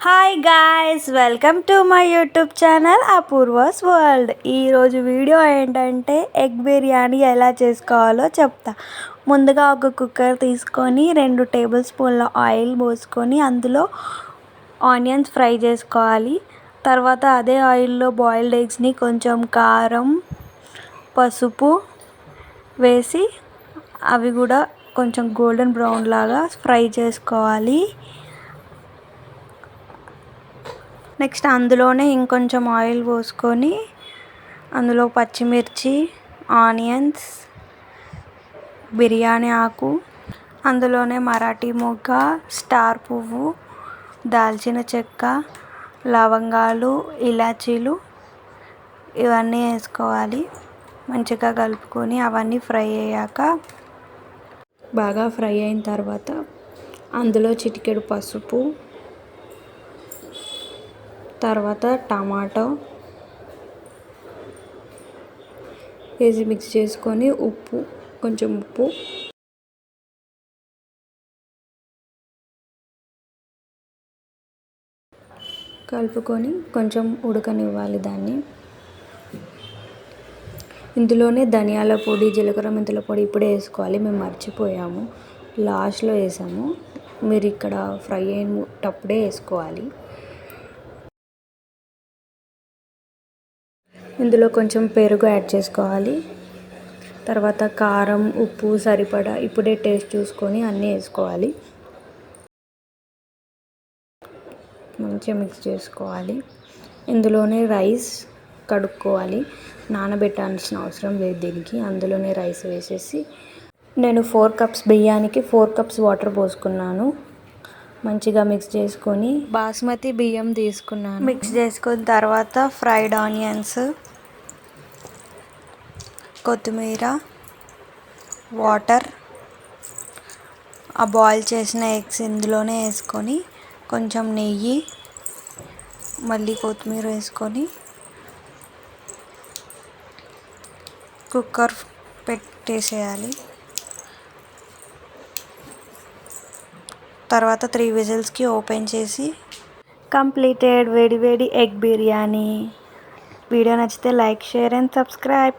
Hi guys, welcome to my YouTube channel Apoorva's world. ఈరోజు వీడియో ఏంటంటే ఎగ్ బిర్యానీ ఎలా చేసుకోవాలో చెప్తా. ముందుగా ఒక కుక్కర్ తీసుకొని 2 టేబుల్ స్పూన్ల ఆయిల్ పోసుకొని అందులో ఆనియన్స్ ఫ్రై చేసుకోవాలి. తర్వాత అదే ఆయిల్లో బాయిల్డ్ ఎగ్స్ని కొంచెం కారం, పసుపు వేసి అవి కూడా కొంచెం గోల్డెన్ బ్రౌన్ లాగా ఫ్రై చేసుకోవాలి. నెక్స్ట్ అందులోనే ఇంకొంచెం ఆయిల్ పోసుకొని అందులో పచ్చిమిర్చి, ఆనియన్స్, బిర్యానీ ఆకు, అందులోనే మరాఠీ మొగ్గ, స్టార్ పువ్వు, దాల్చిన చెక్క, లవంగాలు, ఇలాచీలు ఇవన్నీ వేసుకోవాలి. మంచిగా కలుపుకొని అవన్నీ ఫ్రై అయ్యాక బాగా ఫ్రై అయిన తర్వాత అందులో చిటికెడు పసుపు, తర్వాత టమాటో వేసి మిక్స్ చేసుకొని కొంచెం ఉప్పు కలుపుకొని కొంచెం ఉడకనివ్వాలి దాన్ని. ఇందులోనే ధనియాల పొడి, జీలకర్ర మెంతుల పొడి ఇప్పుడే వేసుకోవాలి, మేము మర్చిపోయాము, లాస్ట్లో వేసాము. మీరు ఇక్కడ ఫ్రై అయినప్పుడే వేసుకోవాలి. ఇందులో కొంచెం పెరుగు యాడ్ చేసుకోవాలి. తర్వాత కారం, ఉప్పు సరిపడా ఇప్పుడే టేస్ట్ చూసుకొని అన్నీ వేసుకోవాలి. మంచిగా మిక్స్ చేసుకోవాలి. ఇందులోనే రైస్ కడుక్కోవాలి, నానబెట్టాల్సిన అవసరం లేదు దీనికి. అందులోనే రైస్ వేసేసి నేను 4 కప్స్ బియ్యానికి 4 కప్స్ వాటర్ పోసుకున్నాను. మంచిగా మిక్స్ చేసుకొని బాస్మతి బియ్యం తీసుకున్నాను. మిక్స్ చేసుకున్న తర్వాత ఫ్రైడ్ ఆనియన్స్, కొత్తిమీర, వాటర్, ఆ బాయిల్ చేసిన ఎగ్స్ ఇందులోనే వేసుకొని కొంచెం నెయ్యి, మళ్ళీ కొత్తిమీర వేసుకొని కుక్కర్ పెట్టేసేయాలి. తర్వాత 3 విజిల్స్కి ఓపెన్ చేసి కంప్లీటెడ్ వేడి వేడి ఎగ్ బిర్యానీ. వీడియో నచ్చితే లైక్, షేర్ అండ్ సబ్స్క్రైబ్.